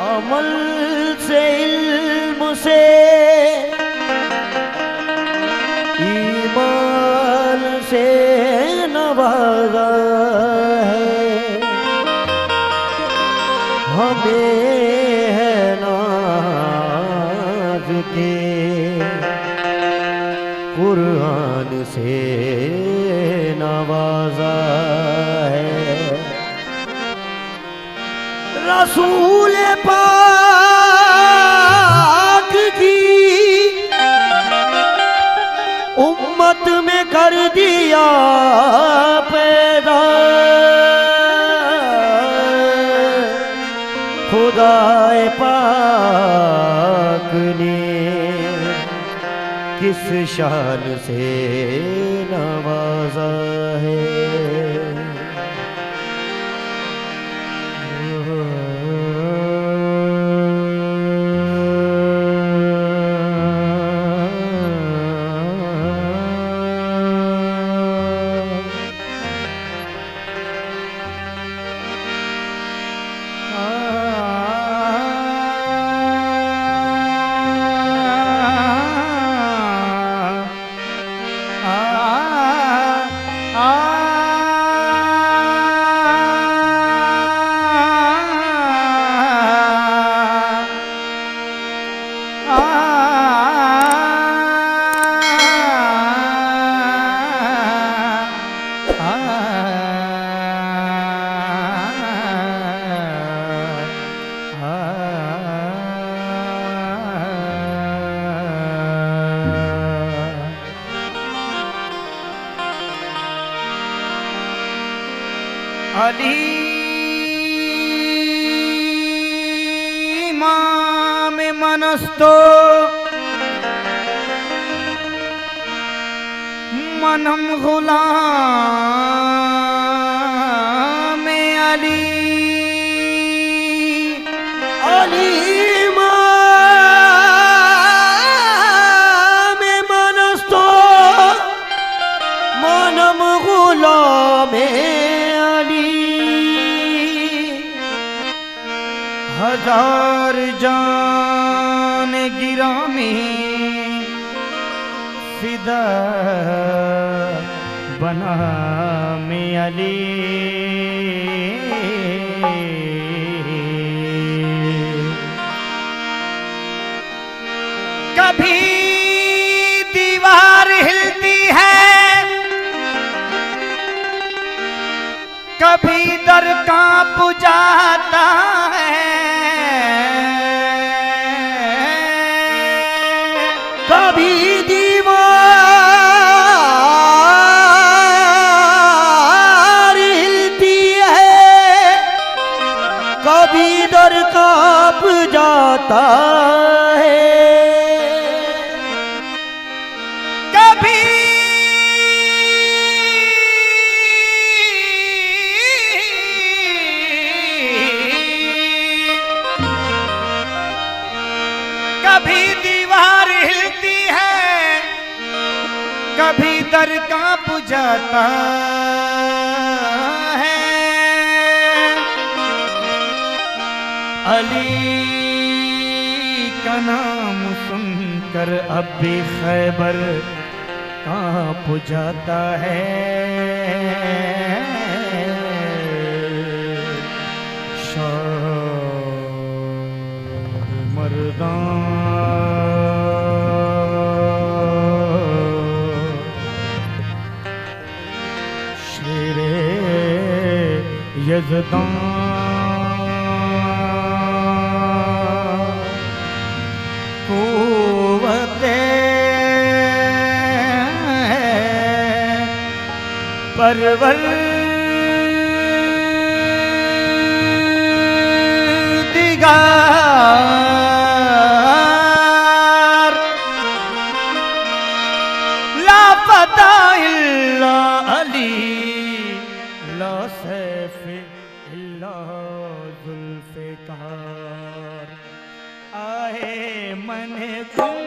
अमल से इल्म से ईमान से नवाजा है, हमें है नाज के कुरान से नवाजा है। रसूल पाक की उम्मत में कर दिया पैदा, खुदाए पाक ने किस शान से नवाजा है। अली इमाम मनस्तो मनम गुलाम अली, अली इमाम मनस्तो मनम गुलाम हजार जान गिरामी फिदा बना में अली। कभी दीवार हिलती है, कभी दर कांप जाता है, कभी दीवार हिलती है, कभी दर कांप जाता है, कभी कभी दीवार हिलती है, कभी दर कांप जाता है। अली का नाम सुनकर अब भी खैबर कांप जाता है। मर्दां शेरे यज़दां कुव्वते परवर दिगार ला पता इल्ला अली, ला सैफ इल्ला जुल्फ़िकार। आए मन गुम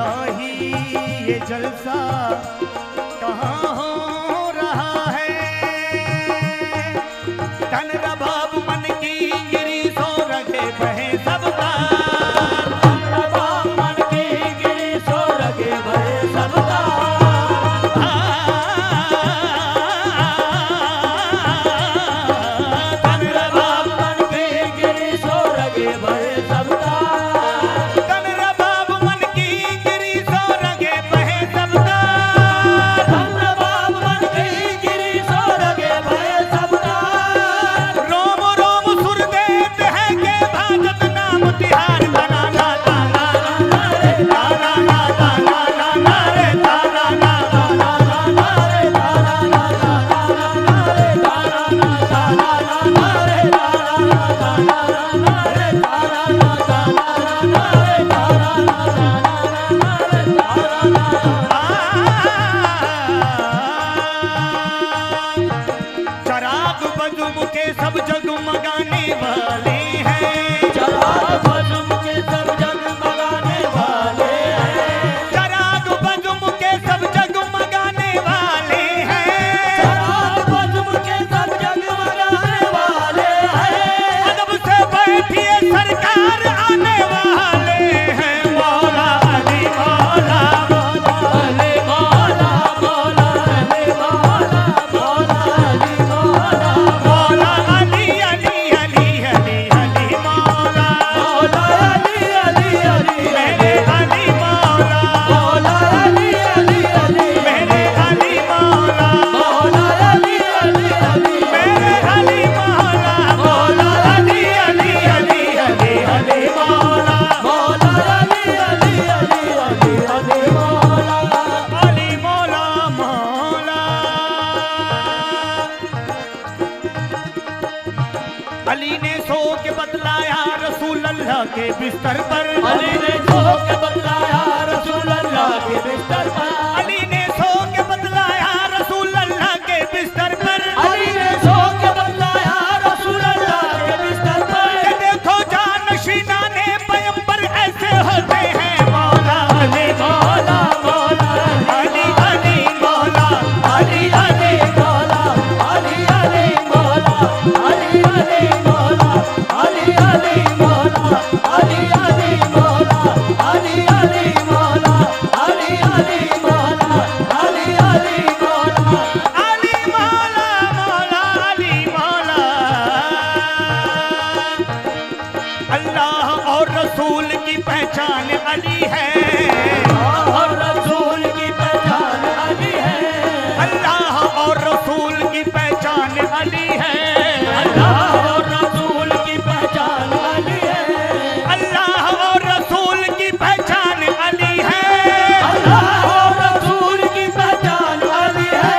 इलाही ये जलसा कहाँ हो रहा है। धन रबाब मन की गिरी सो रखे बहे सब तार। धन रबाब मन की गिरी सो रखे बहे सब तार। धन रबाब मन की गिरी सो रखे बहे सब तार। धन रबाब मन की गिरी सो रखे बहे सब तार। धन रबाब मन की गिरी सो रखे बहे सब तार। रोम रोम सुर देत है के भाजत नाम तिहार। ताना ना ताना ना रे ताना ना ताना ना रे ताना ना ताना ना रे ताना ना ताना रे ताना ना ताना ना रे ताना ना ताना रे ताना ना ताना रे ताना ना रे ताना चराग बजुम के सब जगमगाने वाले हैं। चराग बजुम के सब जगमगाने वाले हैं। चराग बजुम के सब जगमगाने वाले हैं। चराग बजुम के सब जगमगाने वाले हैं। अदब से बैठिए सरकार आने वाले हैं। मौला अली मौला अली मौला मौला अली मौला मौला अली मौला मौला अली अली अली अली अली मौला मौला अली अली अली मेरे अली मौला मौला अली अली अली मेरे अली मौला मौला अली अली अली मेरे अली मौला मौला अली अली अली अली अली मौला मौला अली अली अली अली अली मौला अली मौला मौला। अली ने सो के बतलाया रसूल अल्लाह के बिस्तर पर। अली ने सो के बतलाया रसूल अल्लाह के बिस्तर पर। अली ने सो के बतलाया रसूल अल्लाह के बिस्तर पर। अली ने सो के बतलाया रसूल अल्लाह के बिस्तर पर। कि देखो जानशीना ने पैगंबर ऐसे होते हैं। मौला अली मौला मौला अली अली मौला अली अली मौला अली अली मौला अली अली मौला अली अली मौला अली अली मौला अली अली मौला अली अली मौला अली अली मौला अली मौला मौला अली मौला। अल्लाह और रसूल की पहचान अली है। और रसूल की पहचान अली है। अल्लाह और रसूल की पहचान अली है। अल्लाह और रसूल की पहचान अली है। अल्लाह और रसूल की पहचान अली है। अल्लाह और रसूल की पहचान अली है।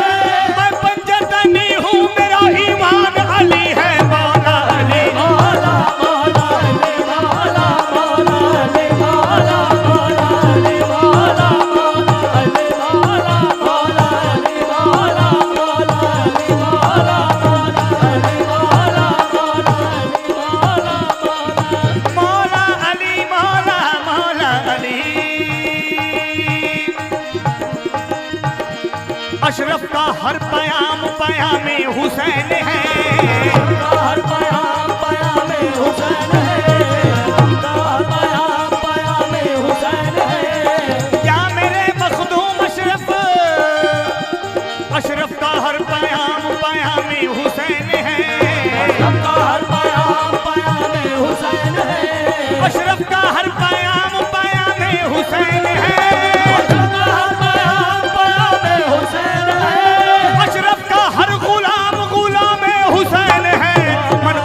मैं पंजतनी हूँ मेरा ईमान अली है। मौला अली मौला मौला अली मौला मौला अली मौला मौला अली मौला मौला अली मौला मौला अली मौला मौला अली मौला मौला अली मौला मौला अली मौला मौला अली मौला मौला अली। अशरफ का हर पयाम पयामे हुसैन है। हर पयाम पयामे हुसैन है। हर पयाम पयामे हुसैन है। क्या मेरे मखदूम अशरफ अशरफ का हर पयाम पयामे हुसैन है। अशरफ का हर पयाम पयामे हुसैन है। अशरफ का हर पयाम पयामे हुसैन है। अशरफ का हर पयाम पयामे हुसैन है। अशरफ का हर गुलाम गुलाम हुसैन है। मन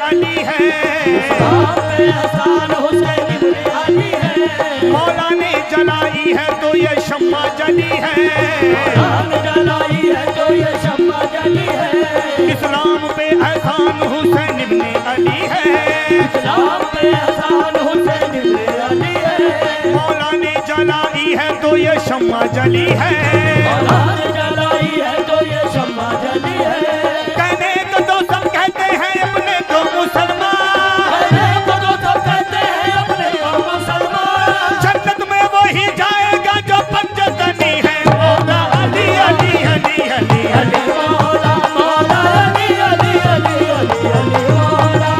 अली है। इस्लाम पे एहसान हुसैन इब्ने अली है। मौला ने जलाई है तो ये शम्मा जली है। मौला ने जलाई है तो ये शम्मा जली है। इस्लाम पे एहसान हुसैन इब्ने अली है। इस्लाम पे एहसान हुसैन इब्ने अली है। मौला ने जलाई है तो ये शम्मा जली है। मौला ने जलाई है तो ये शम्मा जली है। कहने को तो सब कहते हैं अपने को मुसलमान, कहने को तो सब कहते हैं अपने को मुसलमान। जन्नत में वही जाएगा जो पंचतनी है। मौला अली अली अली अली अली मौला मौला अली अली अली अली अली मौला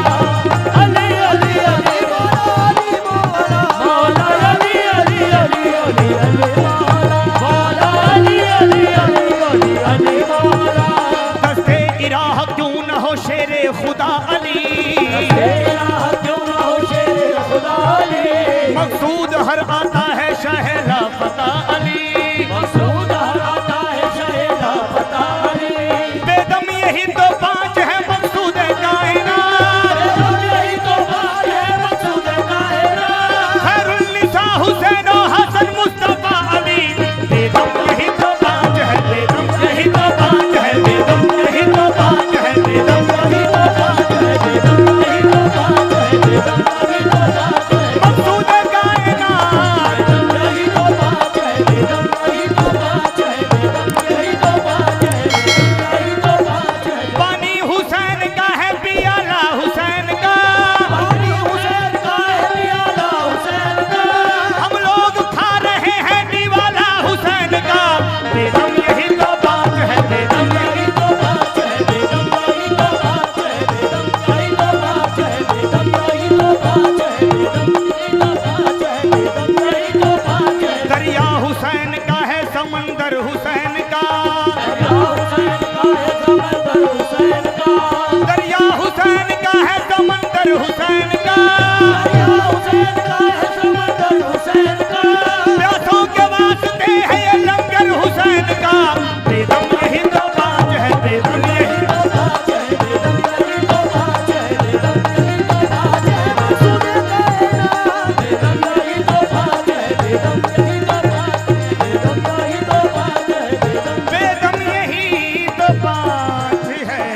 अली अली अली मौला मौला अली अली अली अली अली मौला मौला अली अली अली अली अली मौला। दस्ते इराह क्यों न हो शेरे खुदा अली, तेरा क्यों न हो शेरे खुदा अली। मकसूद हर आता है शहला फता अली। मकसूद हर आता है शहेला फता अली। बेदम यही तो पांच है मकसूद कायनात। यही तो बात है मकसूद कायनात। खैरुन्निसा हुसैन और हसन मुस्तफा अली। बेदम यही तो पांच है, बेदम यही तो पांच है, बेदम यही तो पांच है, बेदम यही तो पांच है, बेदम यही तो पांच है, बेदम यही तो पांच है। मकसूद कायनात यही तो बात है बेदम यही तो बात है बेदम यही तो बात है बेदम यही तो बात है। पानी हुसैन का है पियाला हुसैन का। पानी हुसैन का है पियाला हुसैन का। हम लोग खा रहे हैं दीवाला हुसैन का। बेदम यही तो बात है, बेदम यही तो बात है बेदम यही तो बात है बेदम यही तो बात है बेदम यही तो बात है बेदम यही तो बात है बेदम यही तो बात है। दरिया हुसैन का है समंदर हुसैन का। हुसैन का है समंदर हुसैन का। दरिया हुसैन का है समंदर हुसैन का। हुसैन का है समंदर हुसैन का। प्यासों के वास्ते है ये लंगर हुसैन का। बेदम यही तो बात है, बेदम यही तो बात है बेदम यही तो बात है बेदम यही तो बात है मकसूद कायनात। बेदम यही तो बात है बेदम यही तो बात है बेदम यही तो बात है बेदम बेदम यही तो बात है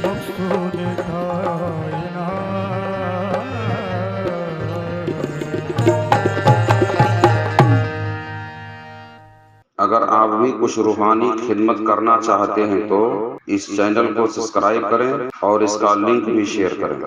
मकसूद कायनात। अगर आप भी कुछ रूहानी खिदमत करना चाहते हैं तो इस चैनल को सब्सक्राइब करें और इसका लिंक भी शेयर करें।